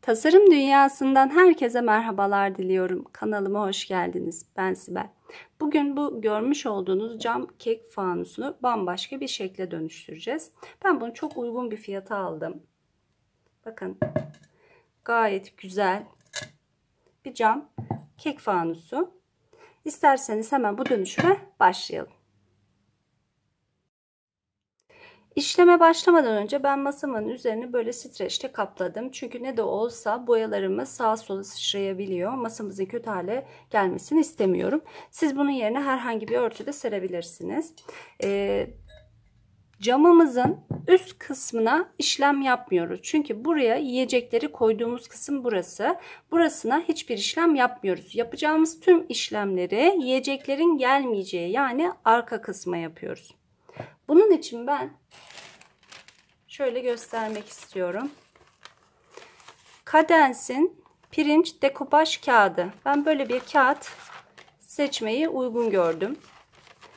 Tasarım dünyasından herkese merhabalar diliyorum. Kanalıma hoş geldiniz. Ben Sibel. Bugün bu görmüş olduğunuz cam kek fanusunu bambaşka bir şekle dönüştüreceğiz. Ben bunu çok uygun bir fiyata aldım. Bakın, gayet güzel bir cam kek fanusu. İsterseniz hemen bu dönüşüme başlayalım. İşleme başlamadan önce ben masamın üzerini böyle streçle kapladım. Çünkü ne de olsa boyalarımız sağa sola sıçrayabiliyor. Masamızın kötü hale gelmesini istemiyorum. Siz bunun yerine herhangi bir örtüde serebilirsiniz. Camımızın üst kısmına işlem yapmıyoruz. Çünkü buraya yiyecekleri koyduğumuz kısım burası. Burasına hiçbir işlem yapmıyoruz. Yapacağımız tüm işlemleri yiyeceklerin gelmeyeceği, yani arka kısma yapıyoruz. Bunun için ben şöyle göstermek istiyorum. Kadens'in pirinç dekopaj kağıdı. Ben böyle bir kağıt seçmeyi uygun gördüm.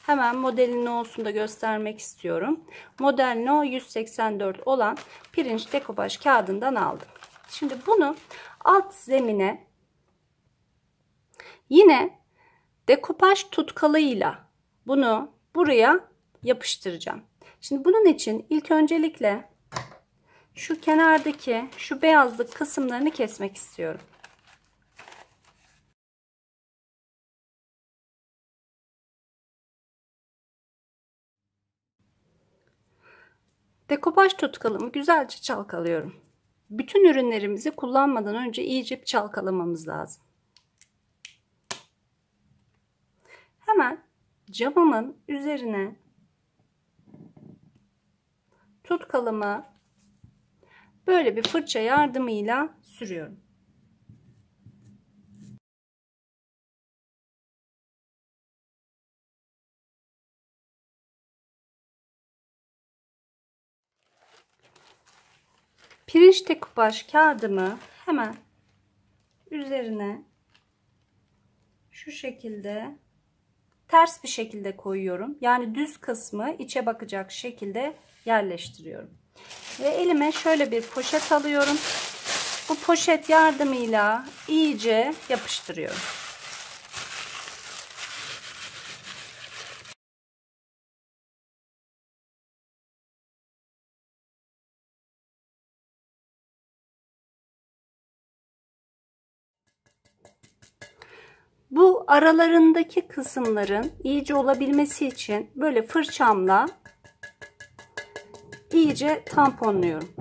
Hemen modelin ne olsun da göstermek istiyorum. Model No 184 olan pirinç dekopaj kağıdından aldım. Şimdi bunu alt zemine yine dekopaj tutkalıyla bunu buraya yapıştıracağım. Şimdi bunun için ilk öncelikle şu kenardaki şu beyazlık kısımlarını kesmek istiyorum. Dekopaj tutkalımı güzelce çalkalıyorum. Bütün ürünlerimizi kullanmadan önce iyice bir çalkalamamız lazım. Hemen camımın üzerine tutkalımı böyle bir fırça yardımıyla sürüyorum. Pirinç dekopaj kağıdımı hemen üzerine şu şekilde ters bir şekilde koyuyorum. Yani düz kısmı içe bakacak şekilde yerleştiriyorum. Ve elime şöyle bir poşet alıyorum. Bu poşet yardımıyla iyice yapıştırıyorum. Bu aralarındaki kısımların iyice olabilmesi için böyle fırçamla iyice tamponluyorum.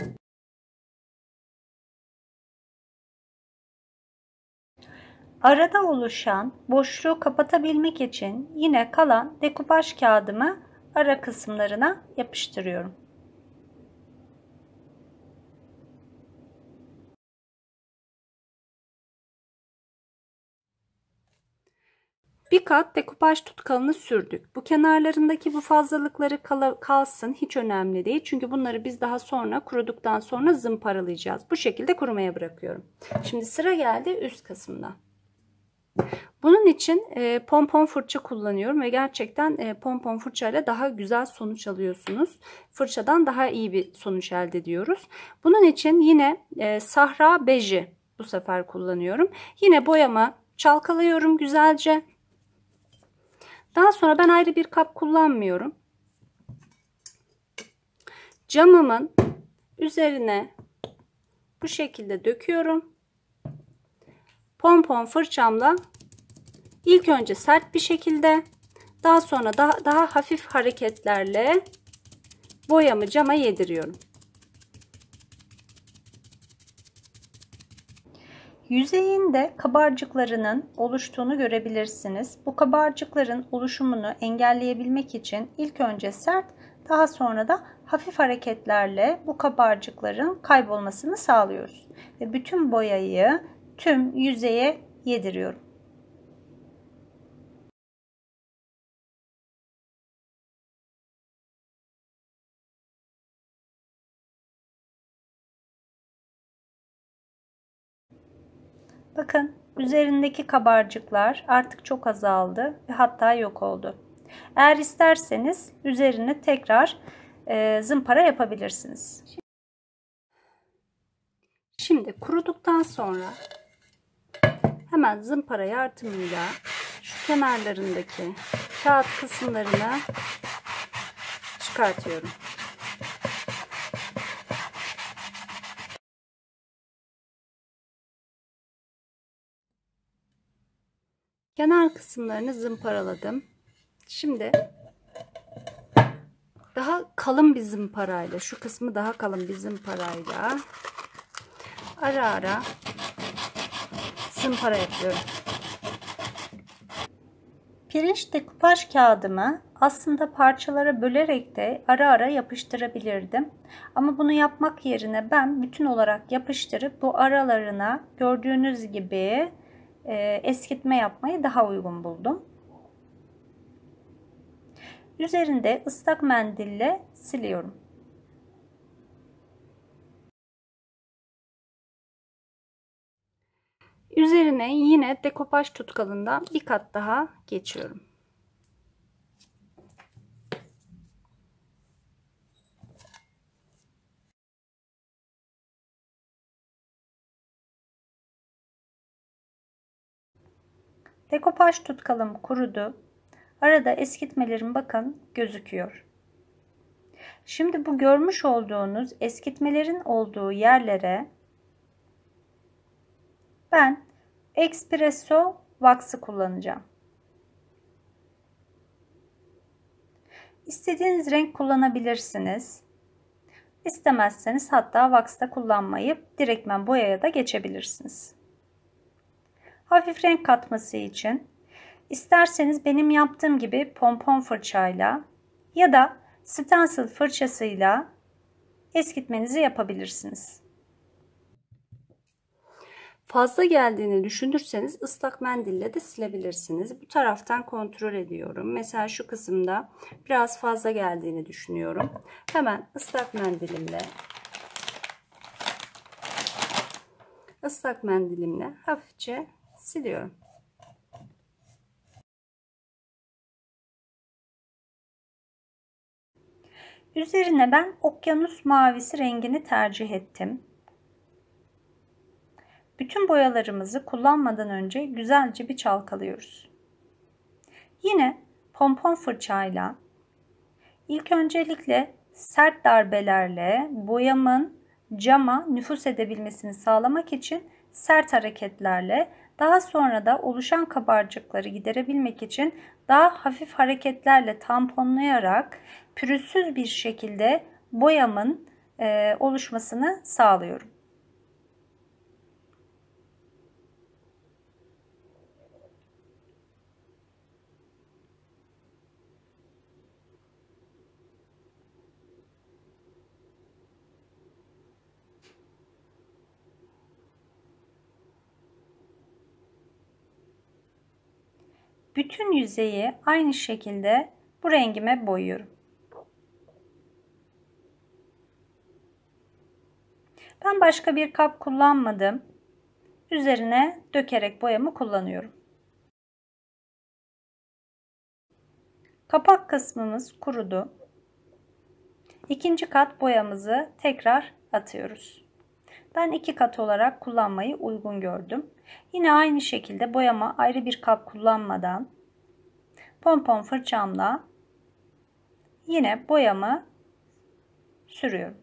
Arada oluşan boşluğu kapatabilmek için yine kalan dekopaj kağıdımı ara kısımlarına yapıştırıyorum. Bir kat dekopaj tutkalını sürdük. Bu kenarlarındaki bu fazlalıkları kalsın, hiç önemli değil. Çünkü bunları biz daha sonra kuruduktan sonra zımparalayacağız. Bu şekilde kurumaya bırakıyorum. Şimdi sıra geldi üst kısmına. Bunun için pompon fırça kullanıyorum ve gerçekten pompon fırçayla daha güzel sonuç alıyorsunuz. Fırçadan daha iyi bir sonuç elde ediyoruz. Bunun için yine Sahra beji bu sefer kullanıyorum. Yine boyama çalkalıyorum güzelce. Daha sonra ben ayrı bir kap kullanmıyorum. Camımın üzerine bu şekilde döküyorum. Pompon fırçamla ilk önce sert bir şekilde, daha sonra daha hafif hareketlerle boyamı cama yediriyorum. Yüzeyinde kabarcıklarının oluştuğunu görebilirsiniz. Bu kabarcıkların oluşumunu engelleyebilmek için ilk önce sert, daha sonra da hafif hareketlerle bu kabarcıkların kaybolmasını sağlıyoruz. Ve bütün boyayı tüm yüzeye yediriyorum. Bakın, üzerindeki kabarcıklar artık çok azaldı ve hatta yok oldu. Eğer isterseniz üzerine tekrar zımpara yapabilirsiniz. Şimdi kuruduktan sonra hemen zımpara yardımıyla şu kenarlarındaki kağıt kısımlarını çıkartıyorum. Kenar kısımlarını zımparaladım. Şimdi daha kalın bir zımparayla, şu kısmı daha kalın bir zımparayla ara ara zımpara yapıyorum. Pirinç dekupaj kağıdımı aslında parçalara bölerek de ara ara yapıştırabilirdim. Ama bunu yapmak yerine ben bütün olarak yapıştırıp bu aralarına gördüğünüz gibi eskitme yapmayı daha uygun buldum. Üzerinde ıslak mendille siliyorum. Üzerine yine dekopaj tutkalından bir kat daha geçiyorum. Dekopaj tutkalım kurudu. Arada eskitmelerim bakın gözüküyor. Şimdi bu görmüş olduğunuz eskitmelerin olduğu yerlere ben espresso wax'ı kullanacağım. İstediğiniz renk kullanabilirsiniz. İstemezseniz hatta wax'ta kullanmayıp direktmen boyaya da geçebilirsiniz. Hafif renk katması için isterseniz benim yaptığım gibi pompon fırçayla ya da stencil fırçasıyla eskitmenizi yapabilirsiniz. Fazla geldiğini düşünürseniz ıslak mendille de silebilirsiniz. Bu taraftan kontrol ediyorum. Mesela şu kısımda biraz fazla geldiğini düşünüyorum. Hemen ıslak mendilimle hafifçe siliyorum. Üzerine ben okyanus mavisi rengini tercih ettim. Bütün boyalarımızı kullanmadan önce güzelce bir çalkalıyoruz. Yine pompon fırçayla ilk öncelikle sert darbelerle boyamın cama nüfuz edebilmesini sağlamak için sert hareketlerle, daha sonra da oluşan kabarcıkları giderebilmek için daha hafif hareketlerle tamponlayarak pürüzsüz bir şekilde boyamın oluşmasını sağlıyorum. Bütün yüzeyi aynı şekilde bu rengime boyuyorum. Ben başka bir kap kullanmadım. Üzerine dökerek boyamı kullanıyorum. Kapak kısmımız kurudu. İkinci kat boyamızı tekrar atıyoruz. Ben 2 kat olarak kullanmayı uygun gördüm. Yine aynı şekilde boyama ayrı bir kap kullanmadan pompon fırçamla yine boyamı sürüyorum.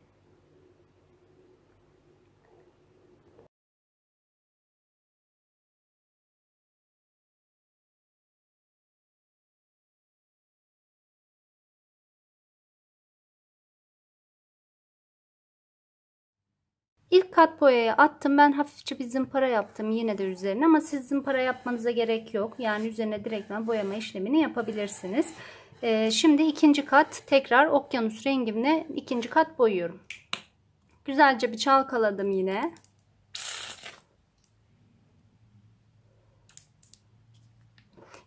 İlk kat boyayı attım. Ben hafifçe bir zımpara yaptım yine de üzerine, ama siz zımpara yapmanıza gerek yok. Yani üzerine direktmen boyama işlemini yapabilirsiniz. Şimdi ikinci kat tekrar okyanus rengimle ikinci kat boyuyorum. Güzelce bir çalkaladım yine.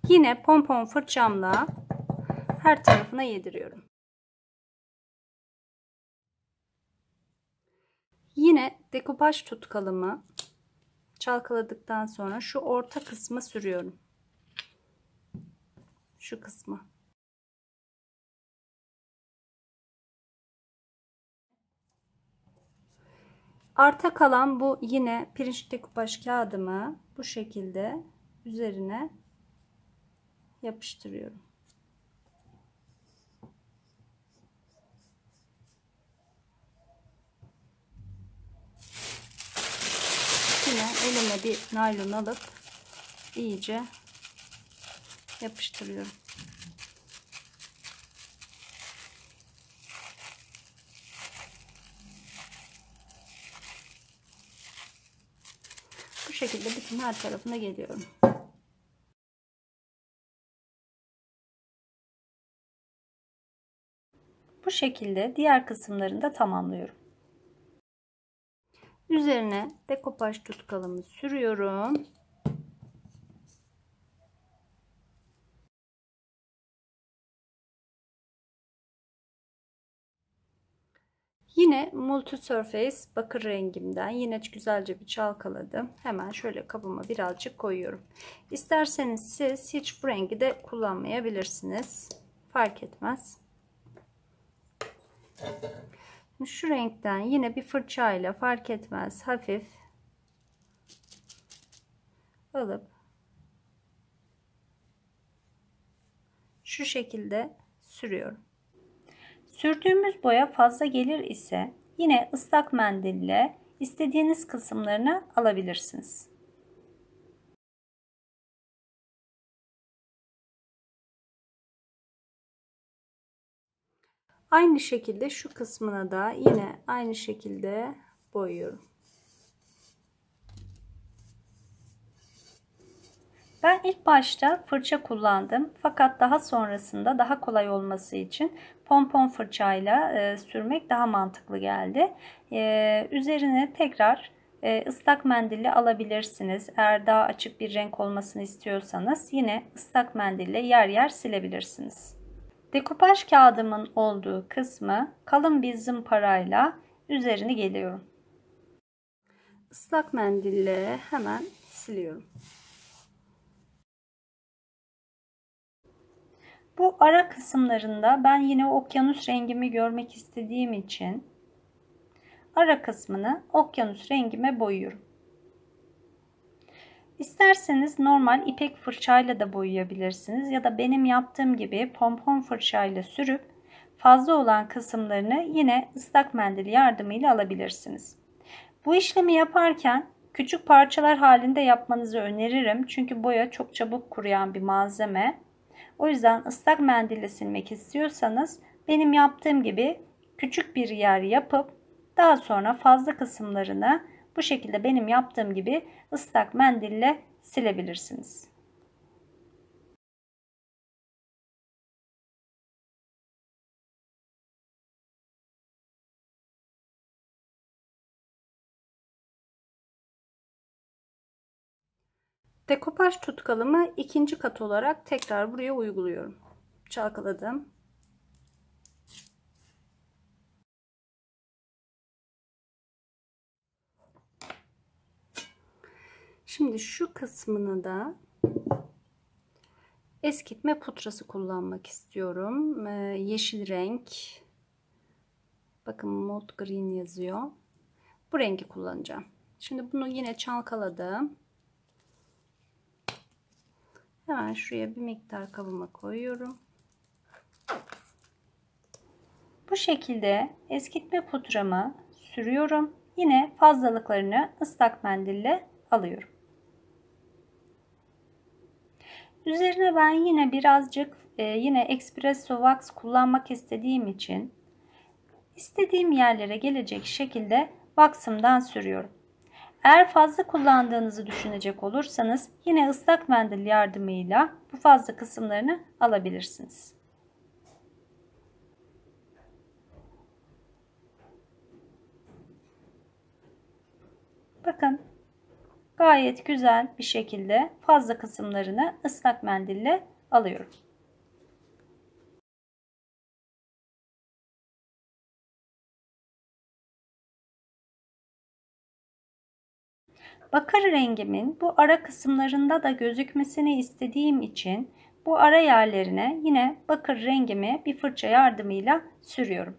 Yine pompon fırçamla her tarafına yediriyorum. Yine dekopaj tutkalımı çalkaladıktan sonra şu orta kısma sürüyorum. Şu kısmı. Arta kalan bu yine pirinç dekupaj kağıdımı bu şekilde üzerine yapıştırıyorum. Yine elime bir naylon alıp iyice yapıştırıyorum. Bu şekilde bütün her tarafına geliyorum. Bu şekilde diğer kısımlarını da tamamlıyorum. Üzerine dekopaj tutkalımı sürüyorum. Yine Multi Surface bakır rengimden yine güzelce bir çalkaladım. Hemen şöyle kabıma birazcık koyuyorum. İsterseniz siz hiç bu rengi de kullanmayabilirsiniz. Fark etmez. Şu renkten yine bir fırçayla fark etmez hafif alıp şu şekilde sürüyorum. Sürdüğümüz boya fazla gelir ise yine ıslak mendille istediğiniz kısımlarını alabilirsiniz. Aynı şekilde şu kısmına da yine aynı şekilde boyuyorum. Ben ilk başta fırça kullandım fakat daha sonrasında daha kolay olması için pompon fırçayla sürmek daha mantıklı geldi. Üzerine tekrar ıslak mendille alabilirsiniz. Eğer daha açık bir renk olmasını istiyorsanız yine ıslak mendille yer yer silebilirsiniz. Dekupaj kağıdımın olduğu kısmı kalın bir zımparayla üzerine geliyorum. Islak mendille hemen siliyorum. Bu ara kısımlarında ben yine okyanus rengimi görmek istediğim için ara kısmını okyanus rengime boyuyorum. İsterseniz normal ipek fırçayla da boyayabilirsiniz ya da benim yaptığım gibi pompon fırçayla sürüp fazla olan kısımlarını yine ıslak mendil yardımıyla alabilirsiniz. Bu işlemi yaparken küçük parçalar halinde yapmanızı öneririm. Çünkü boya çok çabuk kuruyan bir malzeme. O yüzden ıslak mendille silmek istiyorsanız benim yaptığım gibi küçük bir yer yapıp daha sonra fazla kısımlarını bu şekilde benim yaptığım gibi ıslak mendille silebilirsiniz. Dekopaj tutkalımı ikinci kat olarak tekrar buraya uyguluyorum. Çalkaladım. Şimdi şu kısmını da eskitme pudrası kullanmak istiyorum. Yeşil renk. Bakın Mold Green yazıyor. Bu rengi kullanacağım. Şimdi bunu yine çalkaladım. Hemen şuraya bir miktar kabıma koyuyorum. Bu şekilde eskitme pudramı sürüyorum. Yine fazlalıklarını ıslak mendille alıyorum. Üzerine ben yine birazcık yine espresso wax kullanmak istediğim için istediğim yerlere gelecek şekilde wax'ımdan sürüyorum. Eğer fazla kullandığınızı düşünecek olursanız yine ıslak mendil yardımıyla bu fazla kısımlarını alabilirsiniz. Bakın gayet güzel bir şekilde fazla kısımlarını ıslak mendille alıyorum. Bakır rengimin bu ara kısımlarında da gözükmesini istediğim için bu ara yerlerine yine bakır rengimi bir fırça yardımıyla sürüyorum.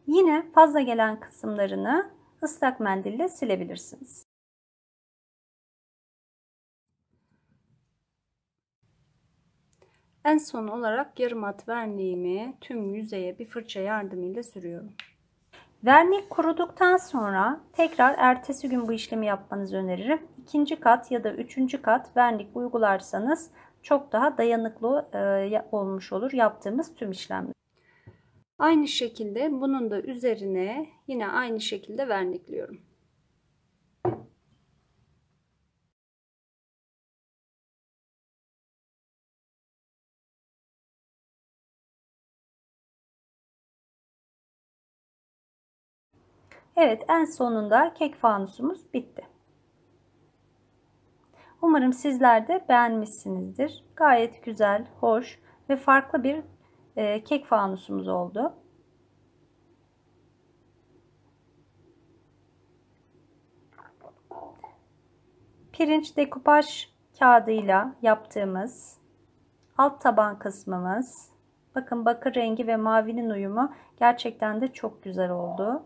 Yine fazla gelen kısımlarını ıslak mendille silebilirsiniz. En son olarak yarım at verniğimi tüm yüzeye bir fırça yardımıyla sürüyorum. Vernik kuruduktan sonra tekrar ertesi gün bu işlemi yapmanızı öneririm. İkinci kat ya da üçüncü kat vernik uygularsanız çok daha dayanıklı olmuş olur yaptığımız tüm işlemler. Aynı şekilde bunun da üzerine yine aynı şekilde vernikliyorum. Evet, en sonunda kek fanusumuz bitti. Umarım sizler de beğenmişsinizdir. Gayet güzel, hoş ve farklı bir kek fanusumuz oldu. Pirinç dekupaj kağıdıyla yaptığımız alt taban kısmımız. Bakın bakır rengi ve mavinin uyumu gerçekten de çok güzel oldu.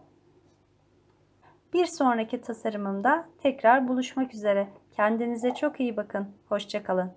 Bir sonraki tasarımımda tekrar buluşmak üzere. Kendinize çok iyi bakın. Hoşça kalın.